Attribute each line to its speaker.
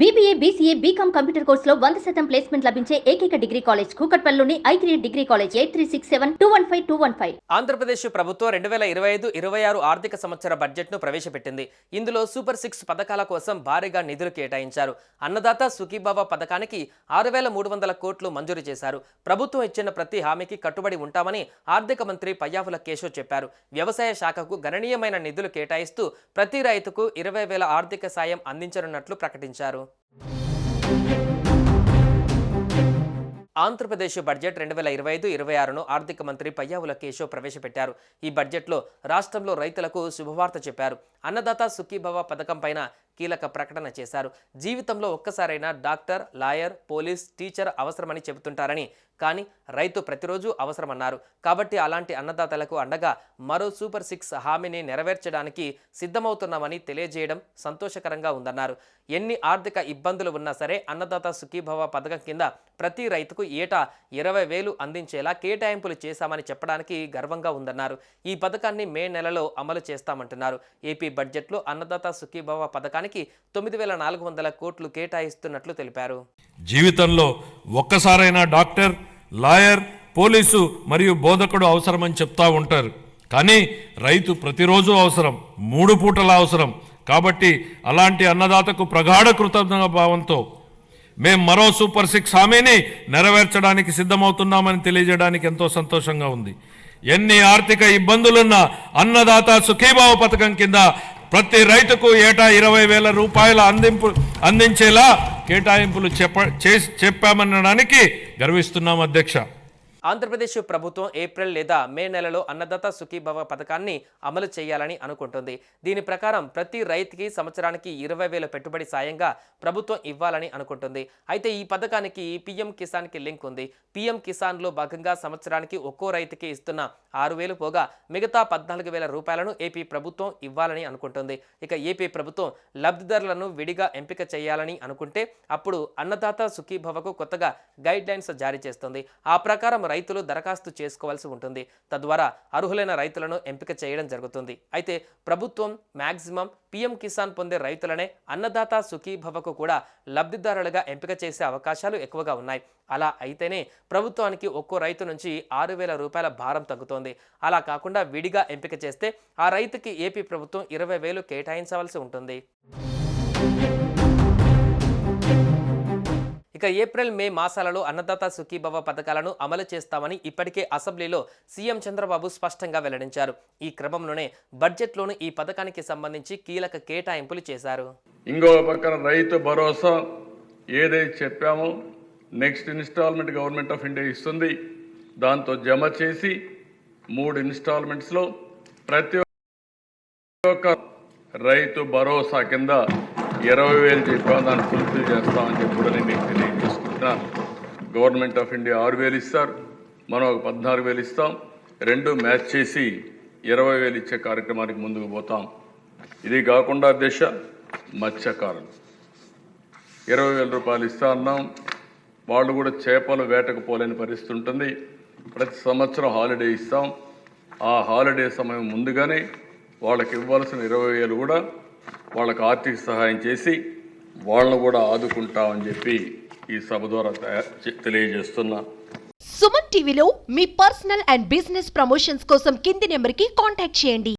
Speaker 1: BBA, BCA, BCom computer కోర్సులో 100% placement లభించే ఏకైక డిగ్రీ కాలేజ్ కూకట్పల్లిలోని I3 డిగ్రీ కాలేజ్ 8367215215.
Speaker 2: ఆంధ్రప్రదేశ్ ప్రభుత్వం 2025-26 ఆర్థిక సంవత్సర బడ్జెట్ను ప్రవేశపెట్టింది. ఇందులో సూపర్ 6 పథకాల కోసం భారీగా నిధులు కేటాయించారు. అన్నదాత సుఖీభవ పథకానికి 6300 కోట్లు మంజూరు చేశారు. ప్రభుత్వం ఇచ్చిన ప్రతి హామీకి కట్టుబడి ఉంటామని ఆర్థిక మంత్రి పయ్యావుల కేశవ్ చెప్పారు. వ్యవసాయ శాఖకు గణనీయమైన నిధులు కేటాయిస్తూ ప్రతి రైతుకు 20,000 ఆర్థిక సాయం అందించనున్నట్లు ప్రకటించారు. ఆంధ్రప్రదేశ్ బడ్జెట్ 2025-26ను ఆర్థిక మంత్రి పయ్యావుల కేశవ్ ప్రవేశపెట్టారు. ఈ బడ్జెట్లో రాష్ట్రంలో రైతులకు శుభవార్త చెప్పారు. అన్నదాత సుఖీభవ పథకం పైన కీలక ప్రకటన చేశారు. జీవితంలో ఒక్కసారైనా డాక్టర్, లాయర్, పోలీస్, టీచర్ అవసరమని చెబుతుంటారని, కానీ రైతు ప్రతిరోజు అవసరమన్నారు. కాబట్టి అలాంటి అన్నదాతలకు అండగా మరో సూపర్ 6 హామీని నెరవేర్చడానికి సిద్ధమవుతున్నామని తెలియజేయడం సంతోషకరంగా ఉందన్నారు. ఎన్ని ఆర్థిక ఇబ్బందులు ఉన్నా సరే అన్నదాత సుఖీభవ పథకం కింద ప్రతి రైతుకు ఏటా 20,000 అందించేలా కేటాయింపులు చేశామని చెప్పడానికి గర్వంగా ఉందన్నారు. ఈ పథకాన్ని మే నెలలో అమలు చేస్తామంటున్నారు. ఏపీ బడ్జెట్లో అన్నదాత సుఖీభవ పథకానికి 9,400 కోట్లు కేటాయిస్తున్నట్లు తెలిపారు.
Speaker 3: జీవితంలో ఒక్కసారైనా డాక్టర్, లాయర్, పోలీసు మరియు బోధకుడు అవసరమని చెప్తా ఉంటారు. కానీ రైతు ప్రతిరోజు అవసరం, 3 పూటల అవసరం. కాబట్టి అలాంటి అన్నదాతకు ప్రగాఢ కృతజ్ఞత భావంతో మేము మరో సూపర్ 6 హామీని నెరవేర్చడానికి సిద్ధమవుతున్నామని తెలియజేయడానికి ఎంతో సంతోషంగా ఉంది. ఎన్ని ఆర్థిక ఇబ్బందులున్నా అన్నదాత సుఖీభావ పథకం కింద ప్రతి రైతుకు ఏటా 20,000 రూపాయల అందించేలా కేటాయింపులు చెప్పామనడానికి గర్విస్తున్నాం అధ్యక్ష.
Speaker 2: ఆంధ్రప్రదేశ్ ప్రభుత్వం ఏప్రిల్ లేదా మే నెలలో అన్నదాత సుఖీభవ పథకాన్ని అమలు చేయాలని అనుకుంటుంది. దీని ప్రకారం ప్రతి రైతుకి సంవత్సరానికి 20,000 పెట్టుబడి సాయంగా ప్రభుత్వం ఇవ్వాలని అనుకుంటుంది. అయితే ఈ పథకానికి పీఎం కిసాన్కి లింక్ ఉంది. పీఎం కిసాన్లో భాగంగా సంవత్సరానికి ఒక్కో రైతుకి ఇస్తున్న 6,000 పోగా మిగతా 14,000 రూపాయలను ఏపీ ప్రభుత్వం ఇవ్వాలని అనుకుంటుంది. ఇక ఏపీ ప్రభుత్వం లబ్ధిదారులను విడిగా ఎంపిక చేయాలని అనుకుంటే అప్పుడు అన్నదాత సుఖీభవకు కొత్తగా గైడ్ లైన్స్ జారీ చేస్తుంది. ఆ ప్రకారం రైతులు దరఖాస్తు చేసుకోవాల్సి ఉంటుంది. తద్వారా అర్హులైన రైతులను ఎంపిక చేయడం జరుగుతుంది. అయితే ప్రభుత్వం మ్యాక్సిమం పీఎం కిసాన్ పొందే రైతులనే అన్నదాత సుఖీభవకు కూడా లబ్ధిదారులుగా ఎంపిక చేసే అవకాశాలు ఎక్కువగా ఉన్నాయి. అలా అయితేనే ప్రభుత్వానికి ఒక్కో రైతు నుంచి 6,000 రూపాయల భారం తగ్గుతోంది. అలా కాకుండా విడిగా ఎంపిక చేస్తే ఆ రైతుకి ఏపీ ప్రభుత్వం 20,000 కేటాయించవలసి ఉంటుంది. ఇక ఏప్రిల్ మే మాసాలలో అన్నదాత సుఖీభవ పథకాలను అమలు చేస్తామని ఇప్పటికే అసెంబ్లీలో సీఎం చంద్రబాబు స్పష్టంగా వెల్లడించారు. ఈ క్రమంలోనే బడ్జెట్లోనూ ఈ పథకానికి సంబంధించి కీలక కేటాయింపులు చేశారు.
Speaker 4: ఇంకో పక్కన రైతు భరోసా ఏదైతే చెప్పామో next installment government of India ఇస్తుంది. దాంతో జమ చేసి 3 ఇన్స్టాల్మెంట్స్లో ప్రతి ఒక్క రైతు భరోసా కింద 20,000 చెప్పాము. దాన్ని ఫుల్ఫిల్ చేస్తామని చెప్పి కూడా నేను తెలియజేసుకుంటున్నాను. గవర్నమెంట్ ఆఫ్ ఇండియా 6,000 ఇస్తారు, మనం ఒక 14,000 ఇస్తాం. 2 మ్యాచ్ చేసి 20,000 ఇచ్చే కార్యక్రమానికి ముందుకు పోతాం. ఇది కాకుండా మత్స్యకారులు 20,000 రూపాయలు ఇస్తా అన్నాం. వాళ్ళు కూడా చేపలు వేటకు పోలేని పరిస్థితి ఉంటుంది. ప్రతి సంవత్సరం హాలిడే ఇస్తాం. ఆ హాలిడే సమయం ముందుగానే వాళ్ళకి ఇవ్వాల్సిన 20,000 కూడా వాళ్ళకు ఆర్థిక సహాయం చేసి వాళ్ళను కూడా ఆదుకుంటామని చెప్పి ఈ సభ ద్వారా తెలియజేస్తున్నా.
Speaker 5: సుమన్ టీవీలో మీ పర్సనల్ అండ్ బిజినెస్ ప్రమోషన్స్ కోసం కింది నెంబర్కి కాంటాక్ట్ చేయండి.